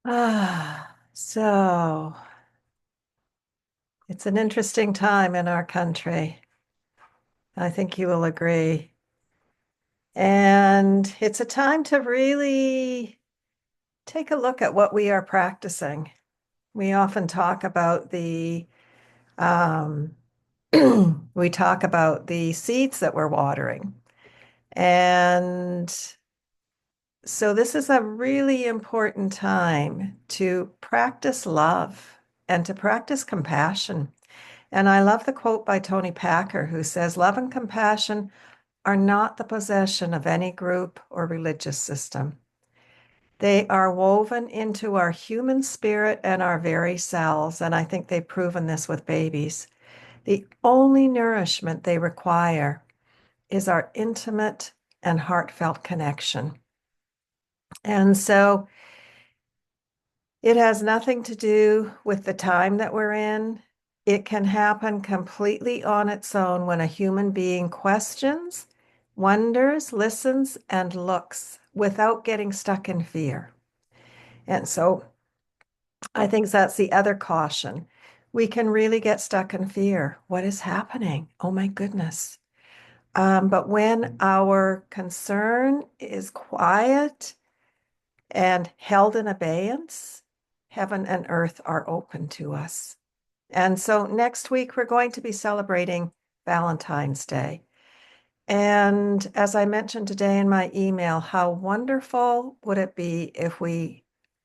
So it's an interesting time in our country. I think you will agree. And it's a time to really take a look at what we are practicing. We often talk about um, we talk about the seeds that we're watering. And so this is a really important time to practice love and to practice compassion. And I love the quote by Tony Packer, who says, "Love and compassion are not the possession of any group or religious system. They are woven into our human spirit and our very cells." And I think they've proven this with babies. The only nourishment they require is our intimate and heartfelt connection. And so it has nothing to do with the time that we're in. It can happen completely on its own when a human being questions, wonders, listens, and looks without getting stuck in fear. And so I think that's the other caution. We can really get stuck in fear. What is happening? Oh my goodness. But when our concern is quiet and held in abeyance, heaven and earth are open to us. And so next week, we're going to be celebrating Valentine's Day. And as I mentioned today in my email, how wonderful would it be if we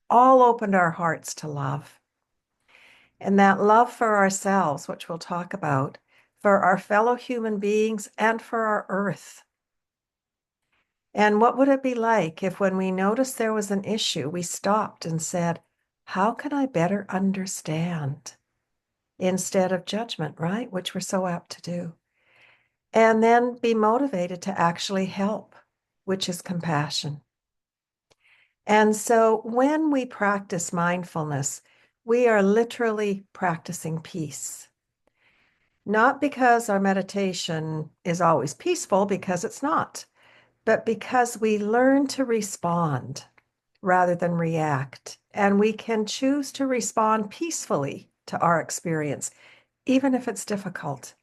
all opened our hearts to love? And that love for ourselves, which we'll talk about, for our fellow human beings, and for our earth. And what would it be like if, when we noticed there was an issue, we stopped and said, how can I better understand? Instead of judgment, right? Which we're so apt to do. And then be motivated to actually help, which is compassion. And so when we practice mindfulness, we are literally practicing peace. Not because our meditation is always peaceful, because it's not, but because we learn to respond rather than react. And we can choose to respond peacefully to our experience, even if it's difficult.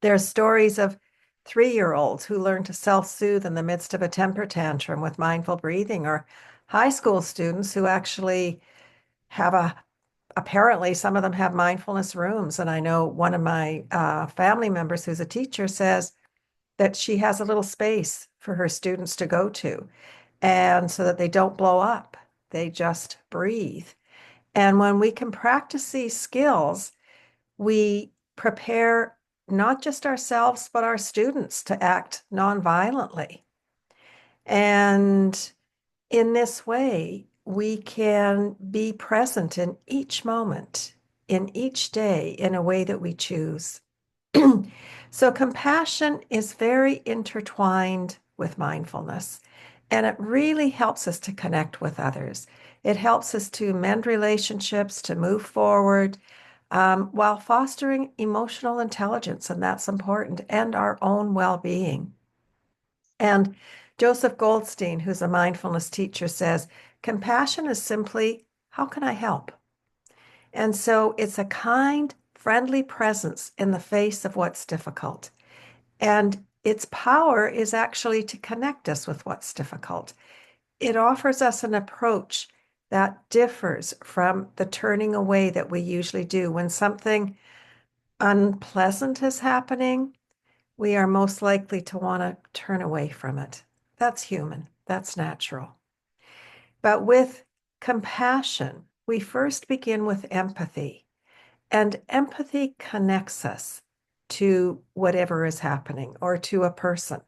There's stories of 3-year-olds who learn to self-soothe in the midst of a temper tantrum with mindful breathing, or high school students who actually have apparently some of them have mindfulness rooms. And I know one of my family members who's a teacher says that she has a little space for her students to go to, and so that they don't blow up, they just breathe. And when we can practice these skills, we prepare not just ourselves, but our students to act nonviolently. And in this way, we can be present in each moment, in each day, in a way that we choose. So, compassion is very intertwined with mindfulness, and it really helps us to connect with others. It helps us to mend relationships, to move forward, while fostering emotional intelligence, and that's important, and our own well-being. And Joseph Goldstein, who's a mindfulness teacher, says, compassion is simply, how can I help? And so it's a kind, friendly presence in the face of what's difficult. And its power is actually to connect us with what's difficult. It offers us an approach that differs from the turning away that we usually do. When something unpleasant is happening, we are most likely to want to turn away from it. That's human, that's natural. But with compassion, we first begin with empathy, and empathy connects us to whatever is happening or to a person.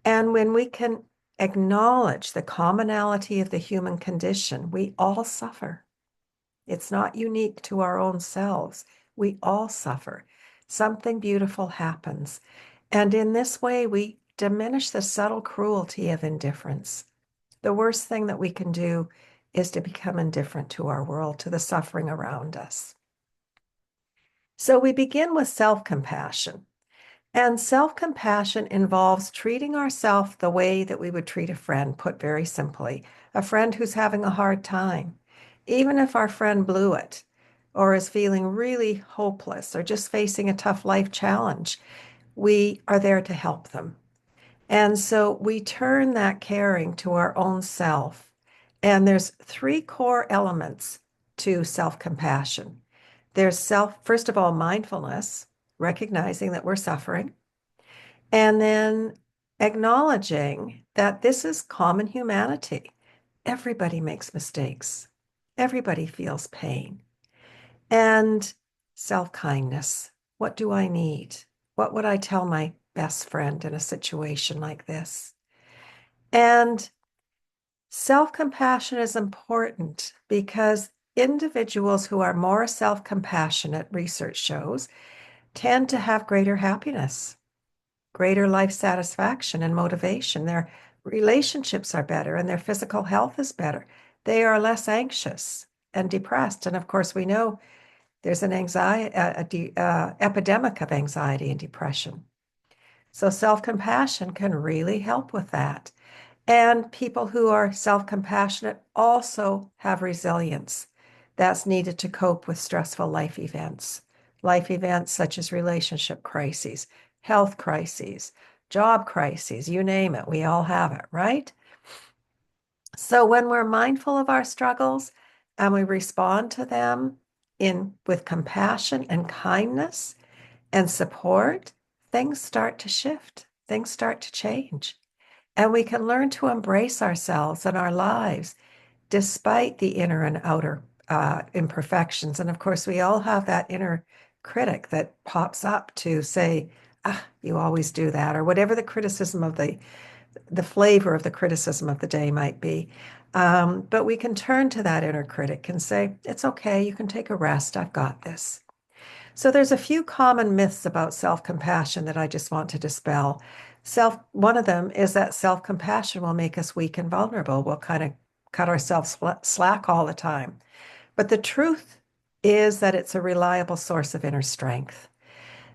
And when we can acknowledge the commonality of the human condition, we all suffer. It's not unique to our own selves. We all suffer. Something beautiful happens. And in this way, we diminish the subtle cruelty of indifference. The worst thing that we can do is to become indifferent to our world, to the suffering around us. So we begin with self-compassion. And self-compassion involves treating ourselves the way that we would treat a friend, put very simply, a friend who's having a hard time. Even if our friend blew it, or is feeling really hopeless, or just facing a tough life challenge, we are there to help them. And so we turn that caring to our own self. And there's three core elements to self-compassion. There's first of all, mindfulness, recognizing that we're suffering, and then acknowledging that this is common humanity. Everybody makes mistakes. Everybody feels pain. And self-kindness. What do I need? What would I tell my best friend in a situation like this? And self-compassion is important because individuals who are more self-compassionate, research shows, tend to have greater happiness, greater life satisfaction and motivation. Their relationships are better and their physical health is better. They are less anxious and depressed. And of course, we know there's an epidemic of anxiety and depression. So self-compassion can really help with that. And people who are self-compassionate also have resilience that's needed to cope with stressful life events such as relationship crises, health crises, job crises, you name it, we all have it, right? So when we're mindful of our struggles and we respond to them with compassion and kindness and support, things start to shift, things start to change. And we can learn to embrace ourselves and our lives despite the inner and outer imperfections. And of course, we all have that inner critic that pops up to say, ah, you always do that, or whatever the criticism of the flavor of the criticism of the day might be. But we can turn to that inner critic and say, it's okay, you can take a rest, I've got this. So there's a few common myths about self-compassion that I just want to dispel. One of them is that self-compassion will make us weak and vulnerable. We'll kind of cut ourselves slack all the time. But the truth is that it's a reliable source of inner strength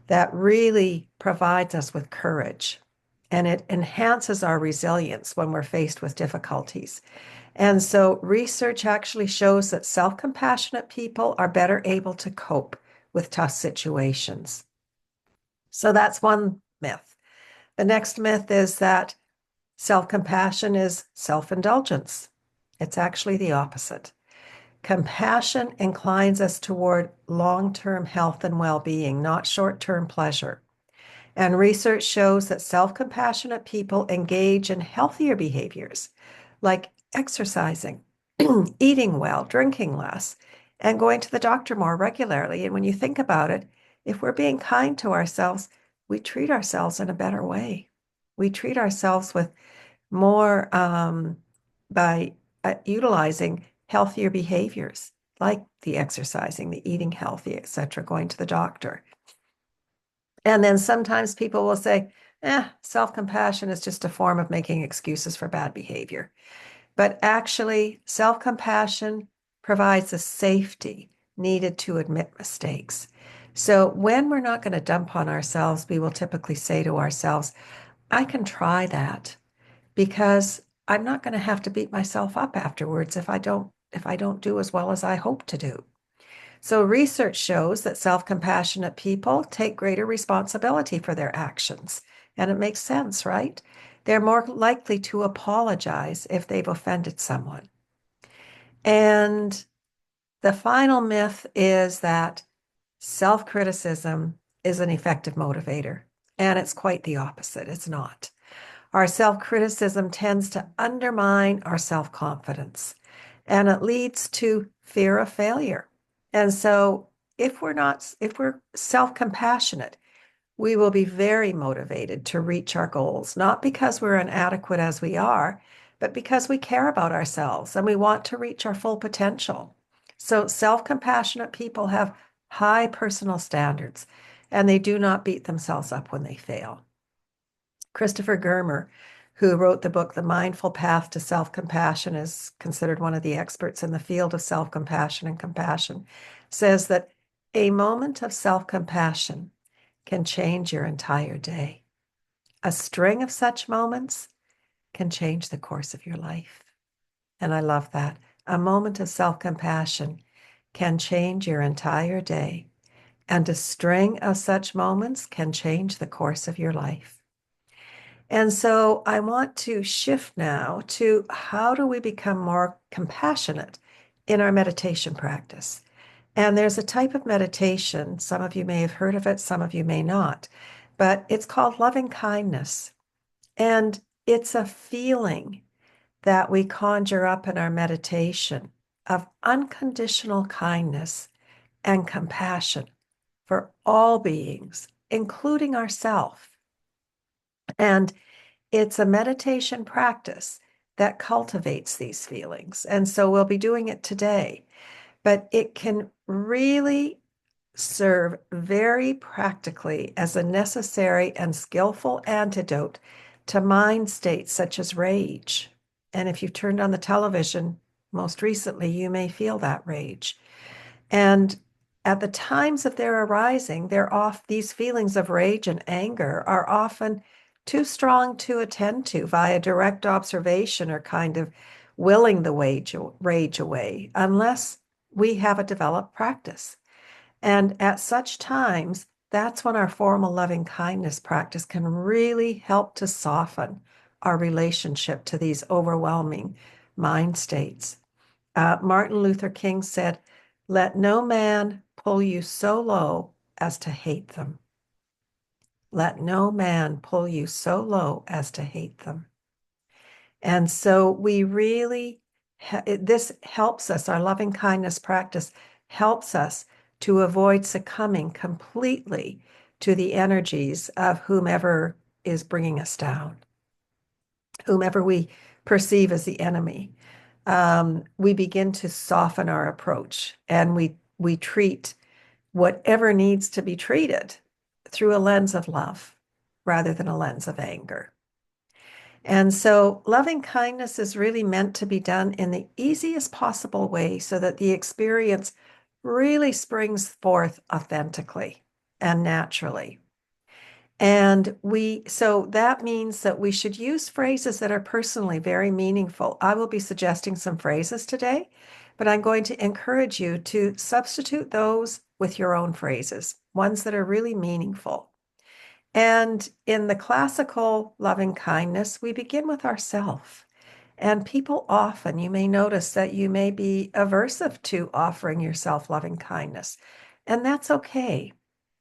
that really provides us with courage, and it enhances our resilience when we're faced with difficulties. And so research actually shows that self-compassionate people are better able to cope with tough situations. So that's one myth. The next myth is that self-compassion is self-indulgence. It's actually the opposite. Compassion inclines us toward long-term health and well-being, not short-term pleasure. And research shows that self-compassionate people engage in healthier behaviors like exercising, eating well, drinking less, and going to the doctor more regularly. And when you think about it, if we're being kind to ourselves, we treat ourselves in a better way. We treat ourselves with more by utilizing healthier behaviors like the exercising, the eating healthy, etc., going to the doctor. And then sometimes people will say, self-compassion is just a form of making excuses for bad behavior. But actually, self-compassion provides the safety needed to admit mistakes. So when we're not going to dump on ourselves, we will typically say to ourselves, I can try that because I'm not going to have to beat myself up afterwards if I don't do as well as I hope to do. So research shows that self-compassionate people take greater responsibility for their actions. And it makes sense, right? They're more likely to apologize if they've offended someone. And the final myth is that self-criticism is an effective motivator. And it's quite the opposite. It's not. Our self-criticism tends to undermine our self-confidence, and it leads to fear of failure. And so if we're self-compassionate, we will be very motivated to reach our goals, not because we're inadequate as we are, but because we care about ourselves and we want to reach our full potential. So self-compassionate people have high personal standards and they do not beat themselves up when they fail. Christopher Germer, who wrote the book The Mindful Path to Self-Compassion, is considered one of the experts in the field of self-compassion and compassion, says that a moment of self-compassion can change your entire day. A string of such moments can change the course of your life. And I love that. A moment of self-compassion can change your entire day. And a string of such moments can change the course of your life. And so I want to shift now to how do we become more compassionate in our meditation practice? And there's a type of meditation, some of you may have heard of it, some of you may not, but it's called loving kindness. And it's a feeling that we conjure up in our meditation of unconditional kindness and compassion for all beings, including ourselves. And it's a meditation practice that cultivates these feelings. And so we'll be doing it today, but it can really serve very practically as a necessary and skillful antidote to mind states such as rage. And if you've turned on the television most recently, you may feel that rage. And at the times of their arising, these feelings of rage and anger are often too strong to attend to via direct observation or kind of willing the rage away, unless we have a developed practice. And at such times, that's when our formal loving kindness practice can really help to soften our relationship to these overwhelming mind states. Martin Luther King said, "Let no man pull you so low as to hate them. Let no man pull you so low as to hate them." And so we really, this helps us, our loving kindness practice helps us to avoid succumbing completely to the energies of whomever is bringing us down, whomever we perceive as the enemy. We begin to soften our approach, and we treat whatever needs to be treated through a lens of love rather than a lens of anger. And so loving kindness is really meant to be done in the easiest possible way so that the experience really springs forth authentically and naturally. And so that means that we should use phrases that are personally very meaningful. I will be suggesting some phrases today, but I'm going to encourage you to substitute those with your own phrases, ones that are really meaningful. And in the classical loving kindness, we begin with ourself. And people often, you may notice that you may be aversive to offering yourself loving kindness, and that's okay.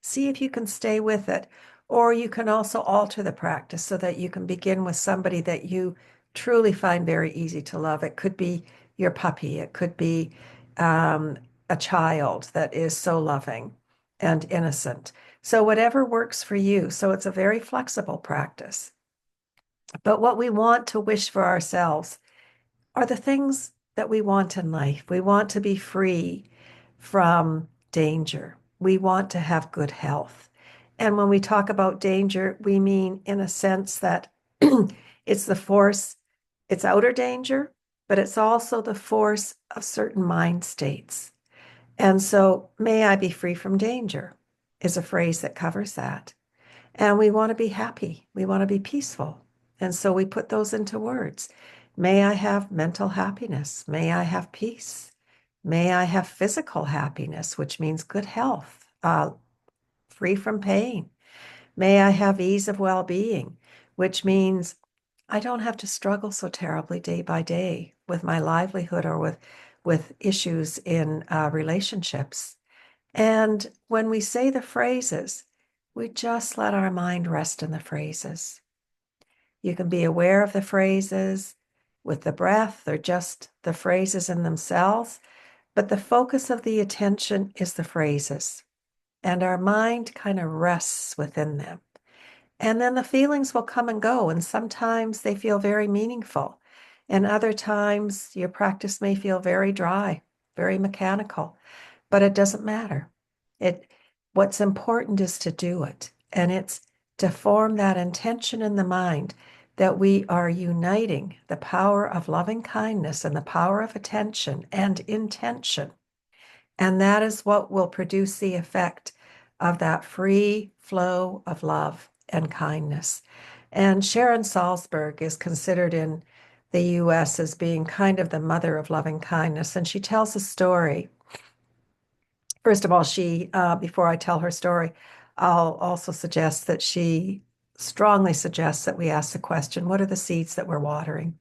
See if you can stay with it. Or you can also alter the practice so that you can begin with somebody that you truly find very easy to love. It could be your puppy, it could be a child that is so loving and innocent. So, whatever works for you. So, it's a very flexible practice. But what we want to wish for ourselves are the things that we want in life. We want to be free from danger. We want to have good health. And when we talk about danger, we mean in a sense that it's the force, it's outer danger, but it's also the force of certain mind states. And so, may I be free from danger is a phrase that covers that. And we want to be happy. We want to be peaceful. And so we put those into words. May I have mental happiness. May I have peace. May I have physical happiness, which means good health, free from pain. May I have ease of well-being, which means I don't have to struggle so terribly day by day with my livelihood or with issues in relationships. And when we say the phrases, we just let our mind rest in the phrases. You can be aware of the phrases with the breath or just the phrases in themselves, but the focus of the attention is the phrases, and our mind kind of rests within them. And then the feelings will come and go, and sometimes they feel very meaningful, and other times your practice may feel very dry, very mechanical, but it doesn't matter. What's important is to do it, and it's to form that intention in the mind that we are uniting the power of loving kindness and the power of attention and intention. And that is what will produce the effect of that free flow of love and kindness. And Sharon Salzberg is considered in the US as being kind of the mother of loving kindness. And she tells a story. First of all, before I tell her story, I'll also suggest that she strongly suggests that we ask the question, what are the seeds that we're watering?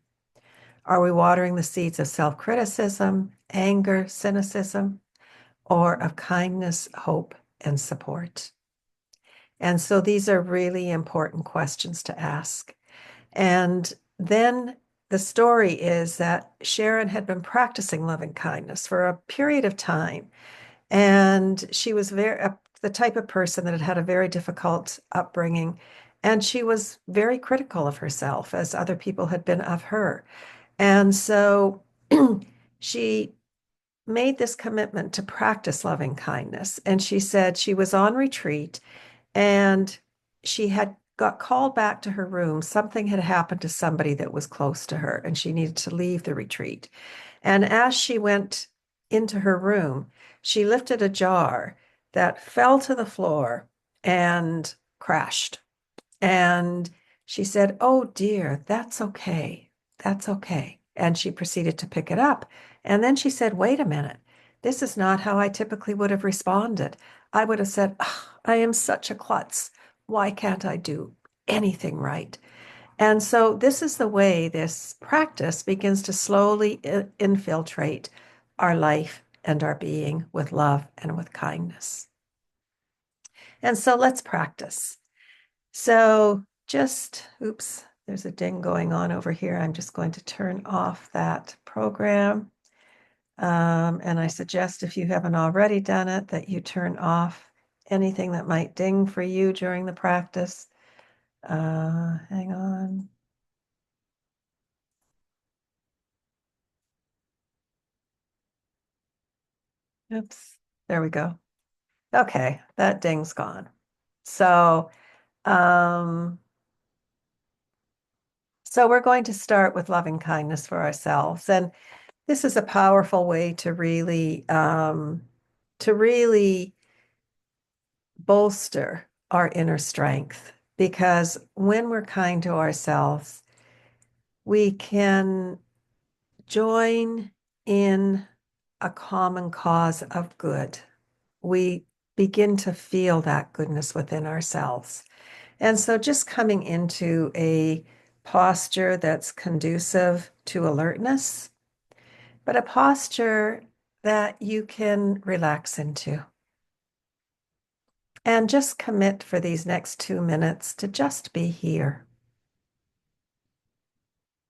Are we watering the seeds of self-criticism, anger, cynicism, or of kindness, hope, and support? And so these are really important questions to ask. And then the story is that Sharon had been practicing loving kindness for a period of time. And she was the type of person that had had a very difficult upbringing. And she was very critical of herself, as other people had been of her. And so she made this commitment to practice loving kindness. And she said she was on retreat and she had got called back to her room. Something had happened to somebody that was close to her, and she needed to leave the retreat. And as she went into her room, she lifted a jar that fell to the floor and crashed. And she said, "Oh dear, that's okay. That's okay." And she proceeded to pick it up. And then she said, "Wait a minute. This is not how I typically would have responded. I would have said, "Ugh, I am such a klutz. Why can't I do anything right?" And so this is the way this practice begins to slowly infiltrate our life and our being with love and with kindness. And so let's practice. So oops, there's a ding going on over here. I'm just going to turn off that program. And I suggest if you haven't already done it, that you turn off anything that might ding for you during the practice. Hang on. Oops, there we go. Okay, that ding's gone. So, um, so we're going to start with loving kindness for ourselves. And this is a powerful way to really bolster our inner strength, because when we're kind to ourselves, we can join in a common cause of good. We begin to feel that goodness within ourselves. And so just coming into a posture that's conducive to alertness, but a posture that you can relax into. And just commit for these next 2 minutes to just be here,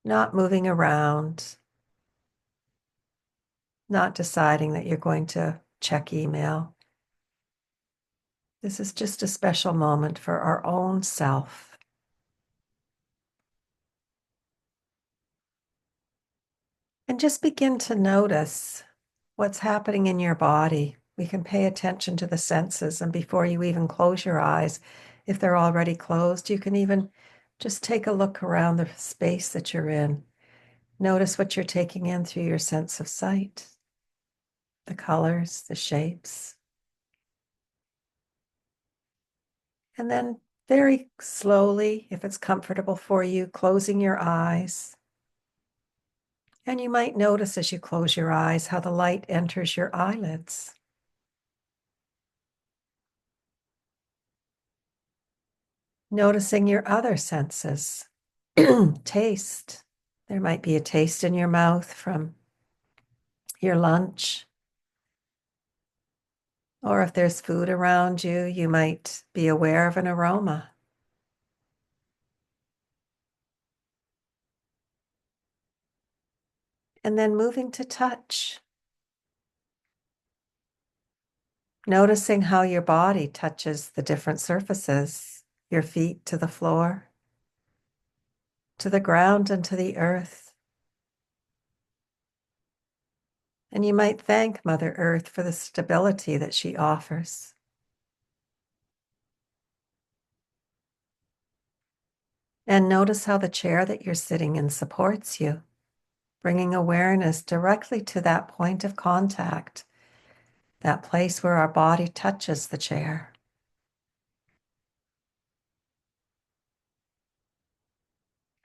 not moving around, not deciding that you're going to check email. This is just a special moment for our own self. And just begin to notice what's happening in your body. We can pay attention to the senses, and before you even close your eyes, if they're already closed, you can even just take a look around the space that you're in. Notice what you're taking in through your sense of sight, the colors, the shapes. And then very slowly, if it's comfortable for you, closing your eyes. And you might notice as you close your eyes how the light enters your eyelids. Noticing your other senses. Taste. There might be a taste in your mouth from your lunch. Or if there's food around you, you might be aware of an aroma. And then moving to touch. Noticing how your body touches the different surfaces, your feet to the floor, to the ground, and to the earth. And you might thank Mother Earth for the stability that she offers. And notice how the chair that you're sitting in supports you, bringing awareness directly to that point of contact, that place where our body touches the chair.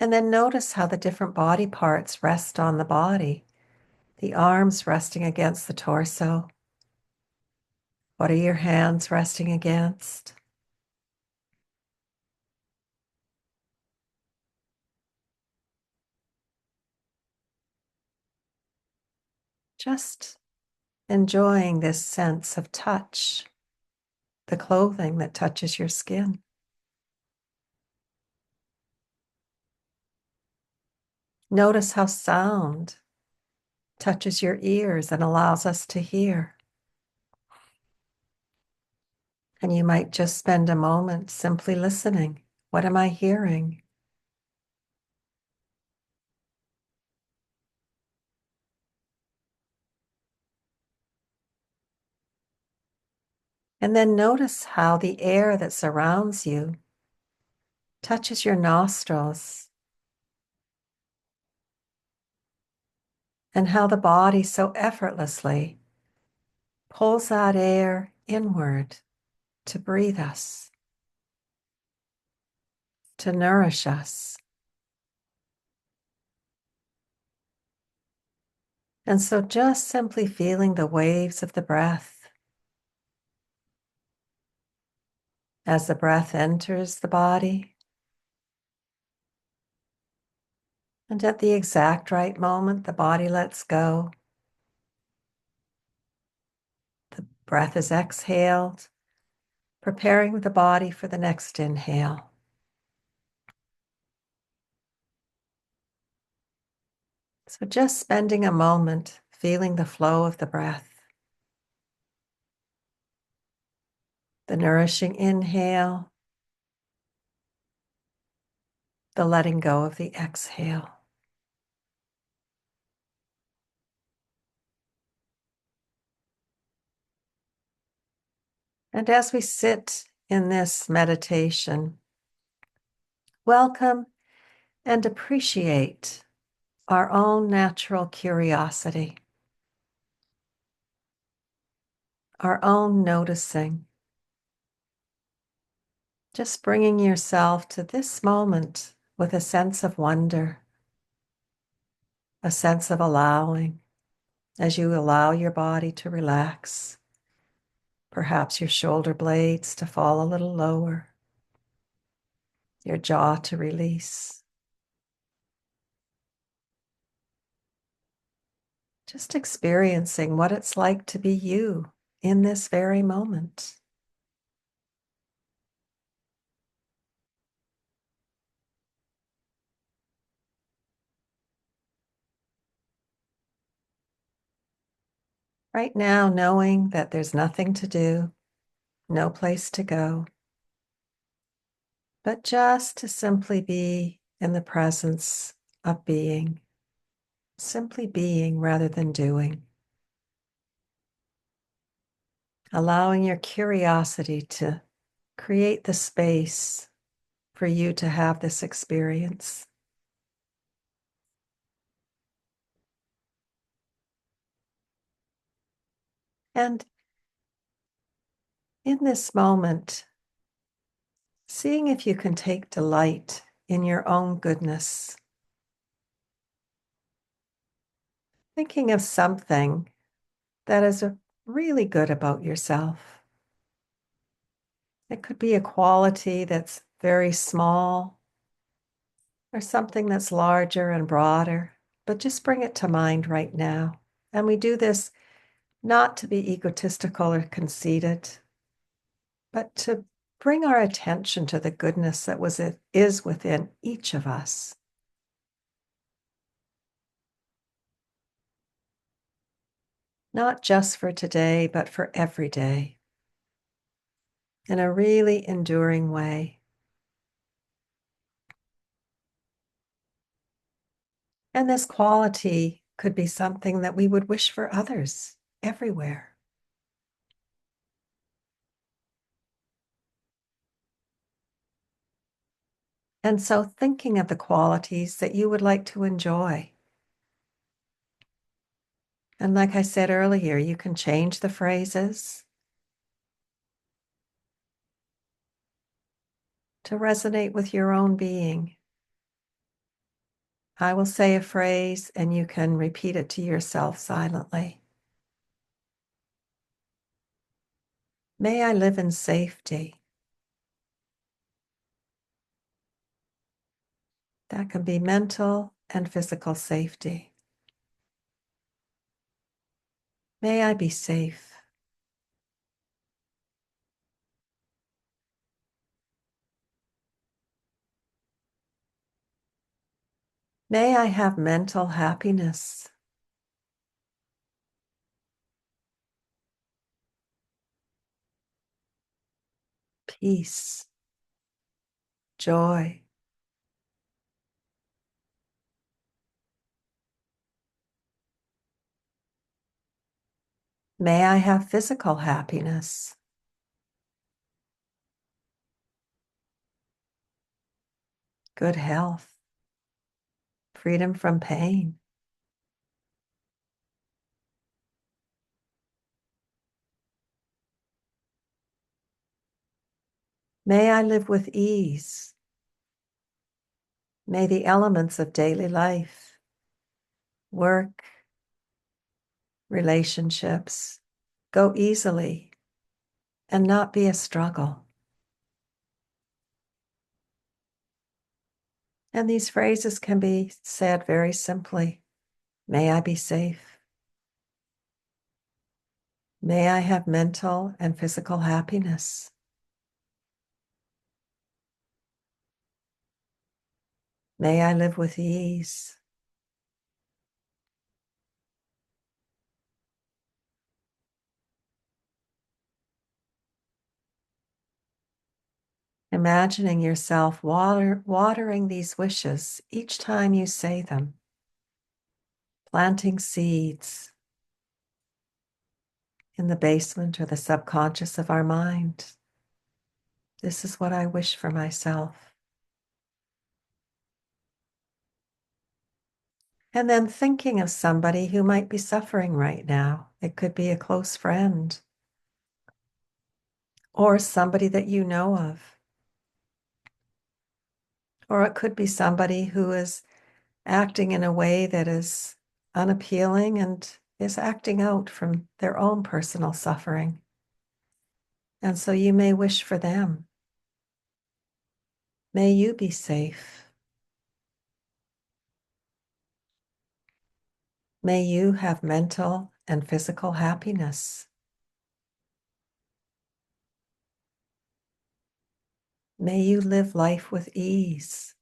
And then notice how the different body parts rest on the body. The arms resting against the torso. What are your hands resting against? Just enjoying this sense of touch, the clothing that touches your skin. Notice how sound touches your ears and allows us to hear. And you might just spend a moment simply listening. What am I hearing? And then notice how the air that surrounds you touches your nostrils and how the body so effortlessly pulls that air inward to breathe us, to nourish us. And so just simply feeling the waves of the breath as the breath enters the body. And at the exact right moment, the body lets go. The breath is exhaled, preparing the body for the next inhale. So just spending a moment feeling the flow of the breath, the nourishing inhale, the letting go of the exhale. And as we sit in this meditation, welcome and appreciate our own natural curiosity, our own noticing, just bringing yourself to this moment with a sense of wonder, a sense of allowing, as you allow your body to relax, perhaps your shoulder blades to fall a little lower, your jaw to release. Just experiencing what it's like to be you in this very moment. Right now, knowing that there's nothing to do, no place to go, but just to simply be in the presence of being, simply being rather than doing. Allowing your curiosity to create the space for you to have this experience. And in this moment, seeing if you can take delight in your own goodness. Thinking of something that is really good about yourself. It could be a quality that's very small or something that's larger and broader, but just bring it to mind right now. And we do this not to be egotistical or conceited, but to bring our attention to the goodness that is within each of us. Not just for today, but for every day, in a really enduring way. And this quality could be something that we would wish for others everywhere. And so thinking of the qualities that you would like to enjoy. And like I said earlier, you can change the phrases to resonate with your own being. I will say a phrase and you can repeat it to yourself silently. May I live in safety. That can be mental and physical safety. May I be safe. May I have mental happiness. Peace. Joy. May I have physical happiness. Good health. Freedom from pain. May I live with ease. May the elements of daily life, work, relationships, go easily and not be a struggle. And these phrases can be said very simply. May I be safe. May I have mental and physical happiness. May I live with ease. Imagining yourself watering these wishes each time you say them, planting seeds in the basement or the subconscious of our mind. This is what I wish for myself. And then thinking of somebody who might be suffering right now. It could be a close friend or somebody that you know of. Or it could be somebody who is acting in a way that is unappealing and is acting out from their own personal suffering. And so you may wish for them. May you be safe. May you have mental and physical happiness. May you live life with ease.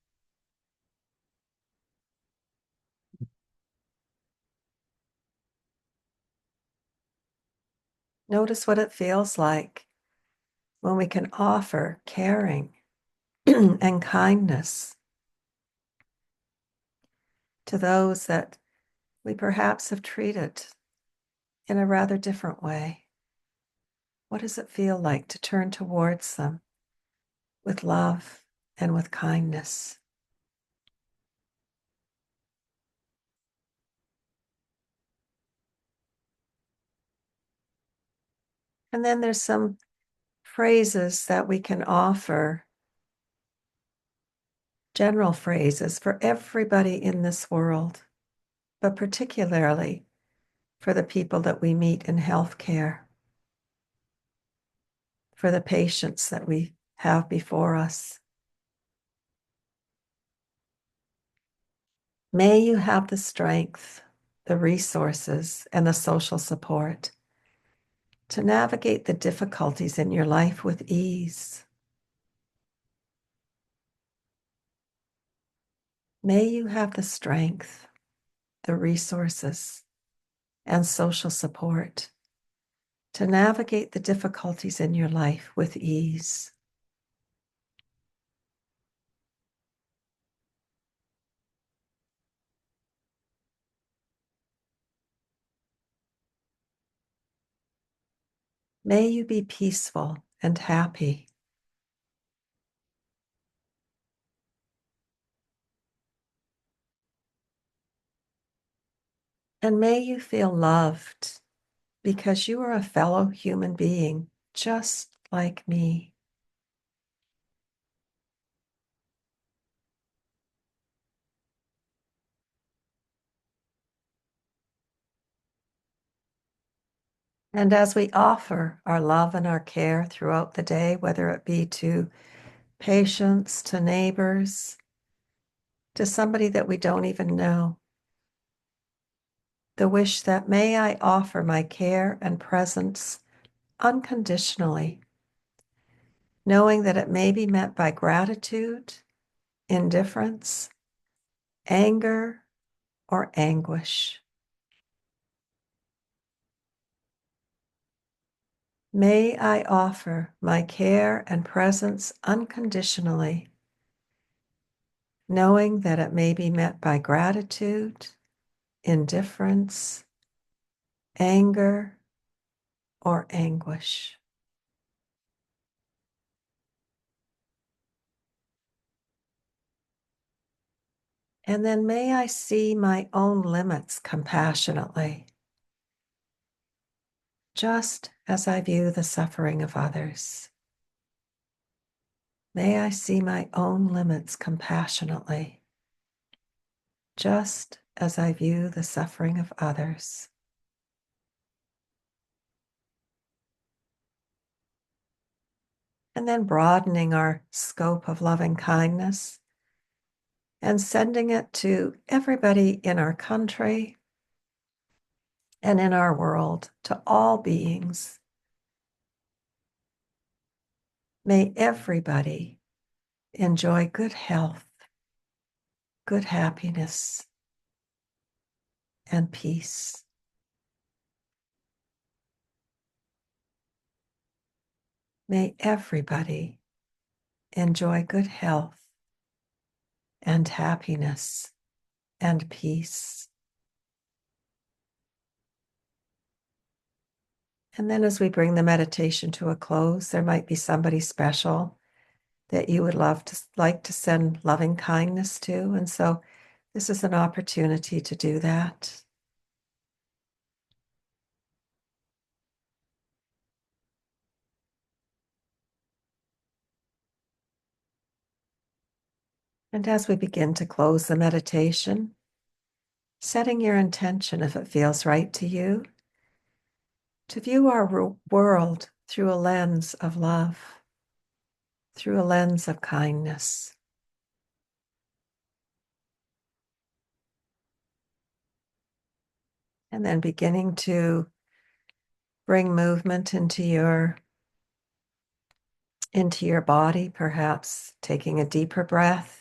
Notice what it feels like when we can offer caring and kindness to those that we perhaps have treated in a rather different way. What does it feel like to turn towards them with love and with kindness? And then there's some phrases that we can offer, general phrases for everybody in this world, but particularly for the people that we meet in healthcare, for the patients that we have before us. May you have the strength, the resources, and the social support to navigate the difficulties in your life with ease. May you have the strength, the resources, and social support to navigate the difficulties in your life with ease. May you be peaceful and happy. And may you feel loved because you are a fellow human being just like me. And as we offer our love and our care throughout the day, whether it be to patients, to neighbors, to somebody that we don't even know, the wish that may I offer my care and presence unconditionally, knowing that it may be met by gratitude, indifference, anger, or anguish. May I offer my care and presence unconditionally, knowing that it may be met by gratitude, indifference, anger, or anguish. And then may I see my own limits compassionately, just as I view the suffering of others. May I see my own limits compassionately, just as I view the suffering of others. And then broadening our scope of loving kindness and sending it to everybody in our country and in our world, to all beings. May everybody enjoy good health, good happiness, and peace. May everybody enjoy good health and happiness and peace. And then as we bring the meditation to a close, there might be somebody special that you would like to send loving kindness to. And so this is an opportunity to do that. And as we begin to close the meditation, setting your intention, if it feels right to you, to view our world through a lens of love, through a lens of kindness. And then beginning to bring movement into your body, perhaps taking a deeper breath.